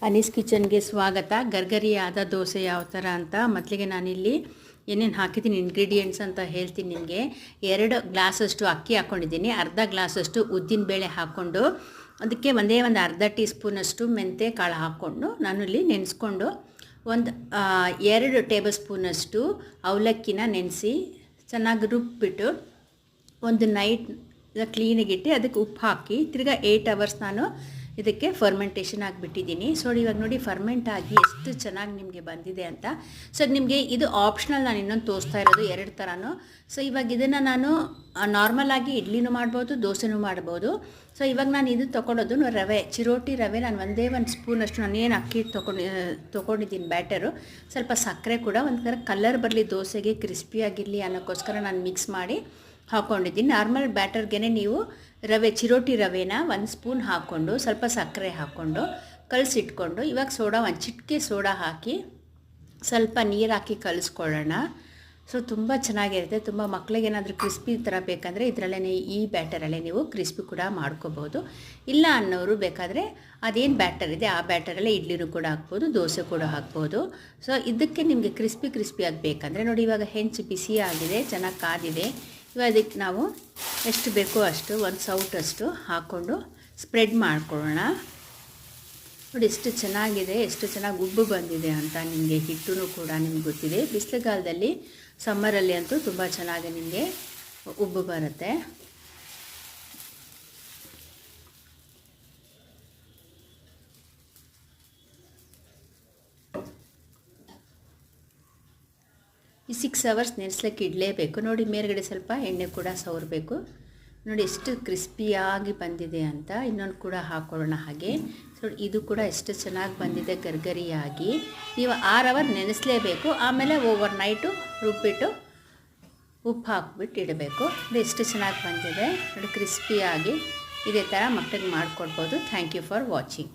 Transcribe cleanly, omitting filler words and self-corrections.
ಅನೀಸ್ ಕಿಚನ್ಗೆ ಸ್ವಾಗತ. ಗರ್ಗರಿಯಾದ ದೋಸೆ ಯಾವ ಥರ ಅಂತ ಮೊದಲಿಗೆ ನಾನಿಲ್ಲಿ ಏನೇನು ಹಾಕಿದ್ದೀನಿ ಇಂಗ್ರೀಡಿಯೆಂಟ್ಸ್ ಅಂತ ಹೇಳ್ತೀನಿ ನಿಮಗೆ. 2 ಗ್ಲಾಸಷ್ಟು ಅಕ್ಕಿ ಹಾಕ್ಕೊಂಡಿದ್ದೀನಿ, ಅರ್ಧ ಗ್ಲಾಸಷ್ಟು ಉದ್ದಿನಬೇಳೆ ಹಾಕ್ಕೊಂಡು ಅದಕ್ಕೆ ಒಂದೇ ಒಂದು ಅರ್ಧ ಟೀ ಸ್ಪೂನಷ್ಟು ಮೆಂತ್ಯ ಕಾಳು ಹಾಕ್ಕೊಂಡು ನಾನು ಇಲ್ಲಿ ನೆನೆಸ್ಕೊಂಡು ಒಂದು 2 ಟೇಬಲ್ ಸ್ಪೂನಷ್ಟು ಅವಲಕ್ಕಿನ ನೆನೆಸಿ ಚೆನ್ನಾಗಿ ರುಬ್ಬಿಬಿಟ್ಟು ಒಂದು ನೈಟ್ ಕ್ಲೀನಾಗಿಟ್ಟು ಅದಕ್ಕೆ ಉಪ್ಪು ಹಾಕಿ ತಿರ್ಗಾ 8 ಅವರ್ಸ್ ನಾನು ಇದಕ್ಕೆ ಫರ್ಮೆಂಟೇಷನ್ ಆಗಿಬಿಟ್ಟಿದ್ದೀನಿ. ಸೊ ಇವಾಗ ನೋಡಿ ಫರ್ಮೆಂಟ್ ಆಗಿ ಎಷ್ಟು ಚೆನ್ನಾಗಿ ನಿಮಗೆ ಬಂದಿದೆ ಅಂತ. ಸೊ ನಿಮಗೆ ಇದು ಆಪ್ಷನಲ್, ನಾನು ಇನ್ನೊಂದು ತೋರಿಸ್ತಾ ಇರೋದು 2 ಥರನೂ. ಸೊ ಇವಾಗ ಇದನ್ನು ನಾನು ನಾರ್ಮಲಾಗಿ ಇಡ್ಲಿನೂ ಮಾಡ್ಬೋದು, ದೋಸೆನೂ ಮಾಡ್ಬೋದು. ಸೊ ಇವಾಗ ನಾನು ಇದು ತೊಗೊಳೋದು ರವೆ, ಚಿರೋಟಿ ರವೆ. ನಾನು ಒಂದೇ ಒಂದು ಸ್ಪೂನಷ್ಟು ನಾನು ಏನು ಅಕ್ಕಿ ತೊಗೊಂಡಿದ್ದೀನಿ ಬ್ಯಾಟರು, ಸ್ವಲ್ಪ ಸಕ್ಕರೆ ಕೂಡ ಒಂದು ಥರ ಕಲರ್ ಬರಲಿ, ದೋಸೆಗೆ ಕ್ರಿಸ್ಪಿಯಾಗಿರಲಿ ಅನ್ನೋಕ್ಕೋಸ್ಕರ ನಾನು ಮಿಕ್ಸ್ ಮಾಡಿ ಹಾಕ್ಕೊಂಡಿದ್ದೀನಿ. ನಾರ್ಮಲ್ ಬ್ಯಾಟರ್ಗೆ ನೀವು ರವೆ, ಚಿರೋಟಿ ರವೆನ 1 ಸ್ಪೂನ್ ಹಾಕ್ಕೊಂಡು ಸ್ವಲ್ಪ ಸಕ್ಕರೆ ಹಾಕ್ಕೊಂಡು ಕಲಸಿಟ್ಕೊಂಡು ಇವಾಗ ಸೋಡಾ, ಒಂದು ಚಿಟಿಕೆ ಸೋಡಾ ಹಾಕಿ ಸ್ವಲ್ಪ ನೀರು ಹಾಕಿ ಕಲಿಸ್ಕೊಳ್ಳೋಣ. ಸೊ ತುಂಬ ಚೆನ್ನಾಗಿರುತ್ತೆ. ತುಂಬ ಮಕ್ಕಳಿಗೆ ಏನಾದರೂ ಕ್ರಿಸ್ಪಿ ಥರ ಬೇಕಂದರೆ ಇದರಲ್ಲೇ ಈ ಬ್ಯಾಟರಲ್ಲೇ ನೀವು ಕ್ರಿಸ್ಪಿ ಕೂಡ ಮಾಡ್ಕೋಬೋದು. ಇಲ್ಲ ಅನ್ನೋರು ಬೇಕಾದರೆ ಅದೇನು ಬ್ಯಾಟರ್ ಇದೆ ಆ ಬ್ಯಾಟರಲ್ಲೇ ಇಡ್ಲಿನೂ ಕೂಡ ಹಾಕ್ಬೋದು, ದೋಸೆ ಕೂಡ ಹಾಕ್ಬೋದು. ಸೊ ಇದಕ್ಕೆ ನಿಮಗೆ ಕ್ರಿಸ್ಪಿ ಆಗಬೇಕಂದ್ರೆ ನೋಡಿ, ಇವಾಗ ಹೆಂಚು ಬಿಸಿ ಆಗಿದೆ, ಚೆನ್ನಾಗಿ ಕಾದಿದೆ. ಇವಾಗ ಅದಕ್ಕೆ ನಾವು ಎಷ್ಟು ಬೇಕೋ ಅಷ್ಟು, ಒಂದು ಸೌಟಷ್ಟು ಹಾಕ್ಕೊಂಡು ಸ್ಪ್ರೆಡ್ ಮಾಡ್ಕೊಳ್ಳೋಣ. ನೋಡಿ ಎಷ್ಟು ಚೆನ್ನಾಗಿದೆ, ಎಷ್ಟು ಚೆನ್ನಾಗಿ ಉಬ್ಬು ಬಂದಿದೆ ಅಂತ. ನಿಮಗೆ ಹಿಟ್ಟೂ ಕೂಡ ನಿಮ್ಗೆ ಗೊತ್ತಿದೆ, ಬಿಸಿಲುಗಾಲದಲ್ಲಿ ಸಮ್ಮರಲ್ಲಿ ಅಂತೂ ತುಂಬ ಚೆನ್ನಾಗಿ ನಿಮಗೆ ಉಬ್ಬು ಬರುತ್ತೆ. ಈ 6 ಅವರ್ಸ್ ನೆನೆಸ್ಲಿಕ್ಕೆ ಇಡಲೇಬೇಕು. ನೋಡಿ ಮೇಲ್ಗಡೆ ಸ್ವಲ್ಪ ಎಣ್ಣೆ ಕೂಡ ಸವರಬೇಕು. ನೋಡಿ ಎಷ್ಟು ಕ್ರಿಸ್ಪಿಯಾಗಿ ಬಂದಿದೆ ಅಂತ. ಇನ್ನೊಂದು ಕೂಡ ಹಾಕ್ಕೊಳ್ಳೋಣ ಹಾಗೆ. ಸೊ ಇದು ಕೂಡ ಎಷ್ಟು ಚೆನ್ನಾಗಿ ಬಂದಿದೆ ಗರ್ಗರಿಯಾಗಿ. ನೀವು 6 ಅವರ್ ನೆನೆಸಲೇಬೇಕು. ಆಮೇಲೆ ಓವರ್ ನೈಟು ರುಬ್ಬಿಟ್ಟು ಉಪ್ಪು ಹಾಕ್ಬಿಟ್ಟು ಇಡಬೇಕು. ನೋಡಿ ಎಷ್ಟು ಚೆನ್ನಾಗಿ ಬಂದಿದೆ ನೋಡಿ, ಕ್ರಿಸ್ಪಿಯಾಗಿ. ಇದೇ ಥರ ಮಕ್ಕಳಿಗೆ ಮಾಡಿಕೊಡ್ಬೋದು. Thank you for watching.